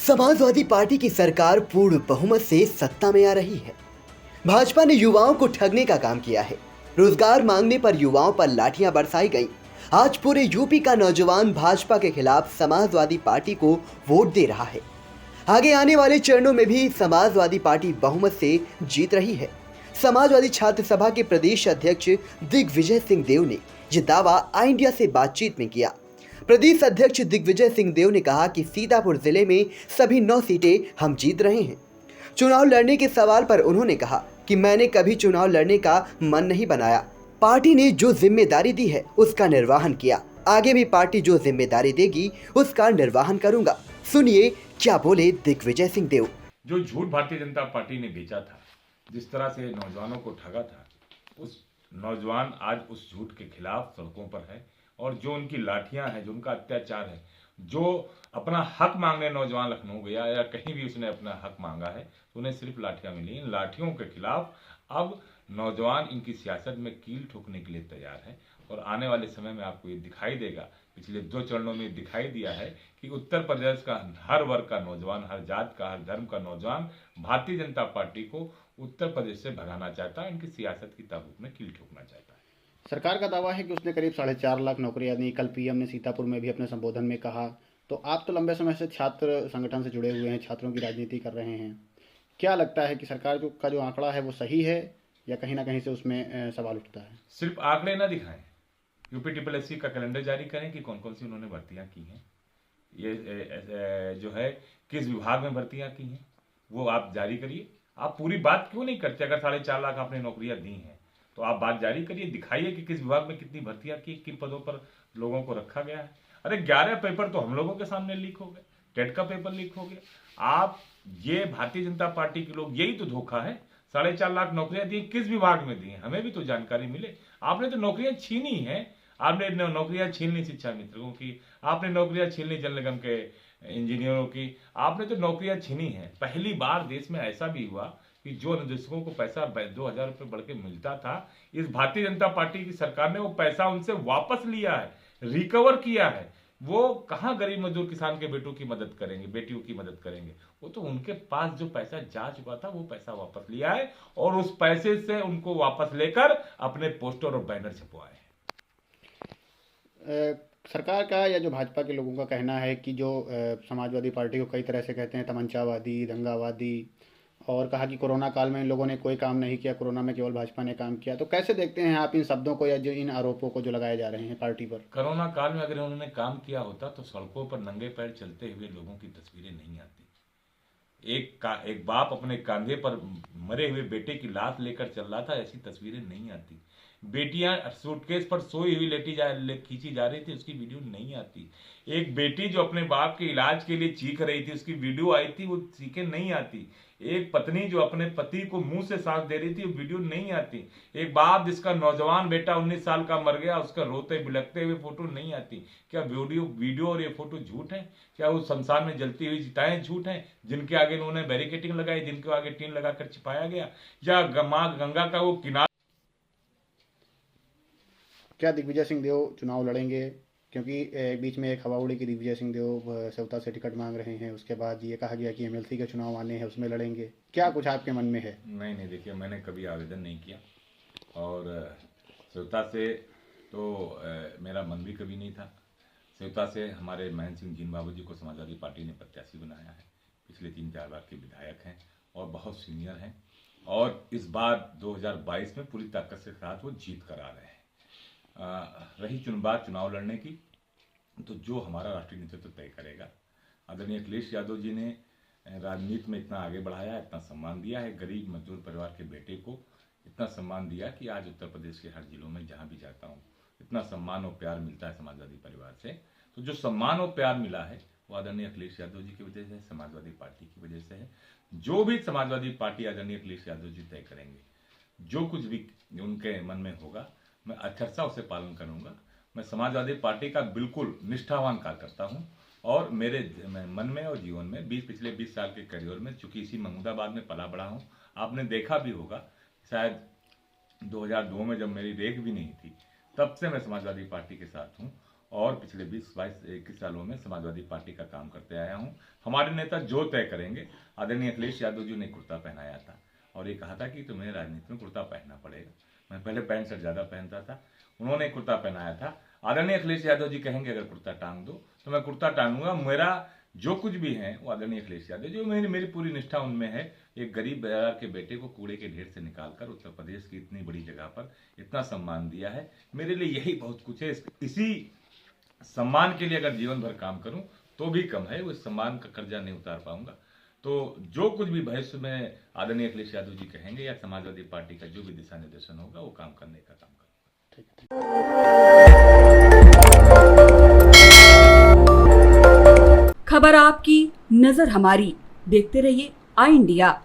Samajwadi party की सरकार पूर्ण बहुमत से सत्ता में आ रही है। भाजपा ने युवाओं को ठगने का काम किया है। रोजगार मांगने पर युवाओं पर लाठियां बरसाई गईं। आज पूरे यूपी का नौजवान भाजपा के खिलाफ समाजवादी पार्टी को वोट दे रहा है। आगे आने वाले चरणों में भी समाजवादी पार्टी बहुमत से जीत रही है। समाजवादी छात्र सभा के प्रदेश अध्यक्ष दिग्विजय सिंह देव ने यह दावा आई इंडिया से बातचीत में किया। प्रदेश अध्यक्ष दिग्विजय सिंह देव ने कहा कि सीतापुर जिले में सभी 9 सीटें हम जीत रहे हैं। चुनाव लड़ने के सवाल पर उन्होंने कहा कि मैंने कभी चुनाव लड़ने का मन नहीं बनाया। पार्टी ने जो जिम्मेदारी दी है उसका निर्वहन किया। आगे भी पार्टी जो जिम्मेदारी देगी उसका निर्वहन करूंगा। सुनिए क्या बोले दिग्विजय सिंह देव। जो झूठ भारतीय जनता पार्टी ने बेचा था, जिस तरह से नौजवानों को ठगा था, उस नौजवान आज उस झूठ के खिलाफ सड़कों पर है। और जो उनकी लाठियां हैं, जो उनका अत्याचार है, जो अपना हक मांगने नौजवान लखनऊ गया या कहीं भी उसने अपना हक मांगा है तो उन्हें सिर्फ लाठियां मिली। इन लाठियों के खिलाफ अब नौजवान इनकी सियासत में कील ठोकने के लिए तैयार है। और आने वाले समय में आपको ये दिखाई देगा, पिछले 2 चरणों में दिखाई दिया है कि उत्तर प्रदेश का हर वर्ग का नौजवान, हर जात का, हर धर्म का नौजवान भारतीय जनता पार्टी को उत्तर प्रदेश से भगाना चाहता है, इनकी सियासत की ताबूत में कील ठोकना चाहता है। सरकार का दावा है कि उसने करीब 4.5 लाख नौकरियां दी। कल पीएम ने सीतापुर में भी अपने संबोधन में कहा। तो आप तो लंबे समय से छात्र संगठन से जुड़े हुए हैं, छात्रों की राजनीति कर रहे हैं। क्या लगता है कि सरकार का जो आंकड़ा है वो सही है या कहीं ना कहीं से उसमें सवाल उठता है? सिर्फ आंकड़े ना दिखाएं, यूपीटीपीएससी का कैलेंडर जारी करें कि कौन कौन सी उन्होंने भर्तियां की हैं, ये जो है किस विभाग में भर्तियां की हैं वो आप जारी करिए। आप पूरी बात क्यों नहीं करते? अगर 4.5 लाख आपने नौकरियां दी हैं तो आप बात जारी करिए, दिखाइए कि किस विभाग में कितनी भर्तियां की, किन पदों पर लोगों को रखा गया है। अरे 11 पेपर तो हम लोगों के सामने लीक हो गए, टेट का पेपर लीक हो गया। आप ये भारतीय जनता पार्टी के लोग, यही तो धोखा है। 4.5 लाख नौकरियां दी, किस विभाग में दी हैं हमें भी तो जानकारी मिले। आपने तो नौकरियां छीनी है, आपने नौकरियां छीन ली शिक्षा मित्रों की, आपने नौकरियां छीन ली जल निगम के इंजीनियरों की, आपने तो नौकरियां छीनी है। पहली बार देश में ऐसा भी हुआ कि जो निदेशकों को पैसा 2,000 रुपये बढ़ के मिलता था, इस भारतीय जनता पार्टी की सरकार ने वो पैसा उनसे वापस लिया है, रिकवर किया है। वो कहाँ गरीब मजदूर किसान के बेटों की मदद करेंगे, बेटियों की मदद करेंगे? वो तो उनके पास जो पैसा जा चुका था वो पैसा वापस लिया है और उस पैसे से उनको वापस लेकर अपने पोस्टर और बैनर छपवाए हैं। सरकार का या जो भाजपा के लोगों का कहना है कि जो समाजवादी पार्टी को कई तरह से कहते हैं तमंचावादी, दंगावादी, और कहा कि कोरोना काल में इन लोगों ने कोई काम नहीं किया, कोरोना में केवल भाजपा ने काम किया। तो कैसे देखते हैं आप इन शब्दों को या जो इन आरोपों को जो लगाए जा रहे हैं पार्टी पर? कोरोना काल में अगर उन्होंने काम किया होता तो सड़कों पर नंगे पैर चलते हुए लोगों की तस्वीरें नहीं आती। एक बाप अपने कंधे पर मरे हुए बेटे की लाश लेकर चल रहा था, ऐसी तस्वीरें नहीं आती। बेटियां सूटकेस पर सोई हुई खींची जा रही थी, उसकी वीडियो नहीं आती। एक बेटी जो अपने बाप के इलाज के लिए चीख रही थी, उसकी वीडियो आई थी, वो चीखें नहीं आती। एक पत्नी जो अपने पति को मुंह से सांस दे रही थी, वो वीडियो नहीं आती। एक बाप जिसका नौजवान बेटा 19 साल का मर गया, उसका रोते बिलखते हुए फोटो नहीं आती। क्या वीडियो और ये फोटो झूठ है? क्या वो शमशान में जलती हुई चिताएं झूठ हैं जिनके आगे उन्होंने बैरिकेटिंग लगाई, जिनके आगे टीन लगाकर छिपाया गया? या मां गंगा का वो किनारा? क्या दिग्विजय सिंह देव चुनाव लड़ेंगे? क्योंकि बीच में एक हवा उड़ी कि दिग्विजय सिंह देव सेवता से टिकट मांग रहे हैं, उसके बाद ये कहा गया कि एमएलसी के चुनाव आने हैं, उसमें लड़ेंगे। क्या कुछ आपके मन में है? नहीं, देखिए, मैंने कभी आवेदन नहीं किया और सेवता से तो मेरा मन भी कभी नहीं था। सेवता से हमारे महेंद्र सिंह जीन बाबू जी को समाजवादी पार्टी ने प्रत्याशी बनाया है। पिछले 3-4 बार के विधायक हैं और बहुत सीनियर हैं और इस बार 2022 में पूरी ताकत के साथ वो जीत कर आ रहे हैं। रही बात चुनाव लड़ने की, तो जो हमारा राष्ट्रीय नेतृत्व तय करेगा। आदरणीय अखिलेश यादव जी ने राजनीति में इतना आगे बढ़ाया, इतना सम्मान दिया है, गरीब मजदूर परिवार के बेटे को इतना सम्मान दिया कि आज उत्तर प्रदेश के हर जिलों में जहां भी जाता हूं इतना सम्मान और प्यार मिलता है समाजवादी परिवार से। तो जो सम्मान और प्यार मिला है वो आदरणीय अखिलेश यादव जी की वजह से है, समाजवादी पार्टी की वजह से है। जो भी समाजवादी पार्टी आदरणीय अखिलेश यादव जी तय करेंगे, जो कुछ भी उनके मन में होगा, मैं अक्षरशः उसे पालन करूंगा। मैं समाजवादी पार्टी का बिल्कुल निष्ठावान कार्यकर्ता हूं और मेरे मन में और जीवन में पिछले 20 साल के करियर में, चूंकि इसी महमूदाबाद में पला बड़ा हूं, आपने देखा भी होगा शायद 2002 में जब मेरी रेख भी नहीं थी, तब से मैं समाजवादी पार्टी के साथ हूं और पिछले 20-22-21 सालों में समाजवादी पार्टी का काम करते आया हूं। हमारे नेता जो तय करेंगे, आदरणीय अखिलेश यादव जी ने कुर्ता पहनाया था और ये कहा था कि तुम्हें राजनीति में कुर्ता पहनना पड़ेगा। मैं पहले पैंट शर्ट ज़्यादा पहनता था, उन्होंने कुर्ता पहनाया था। आदरणीय अखिलेश यादव जी कहेंगे अगर कुर्ता टांग दो तो मैं कुर्ता टांगूंगा। मेरा जो कुछ भी है वो आदरणीय अखिलेश यादव जो मेरी पूरी निष्ठा उनमें है। एक गरीब बाजार के बेटे को कूड़े के ढेर से निकालकर उत्तर प्रदेश की इतनी बड़ी जगह पर इतना सम्मान दिया है, मेरे लिए यही बहुत कुछ है। इसी सम्मान के लिए अगर जीवन भर काम करूं तो भी कम है, उस सम्मान का कर्जा नहीं उतार पाऊंगा। तो जो कुछ भी भविष्य में आदरणीय अखिलेश यादव जी कहेंगे या समाजवादी पार्टी का जो भी दिशा निर्देशन होगा वो काम करने का काम करूंगा। खबर आपकी, नजर हमारी। देखते रहिए आई इंडिया।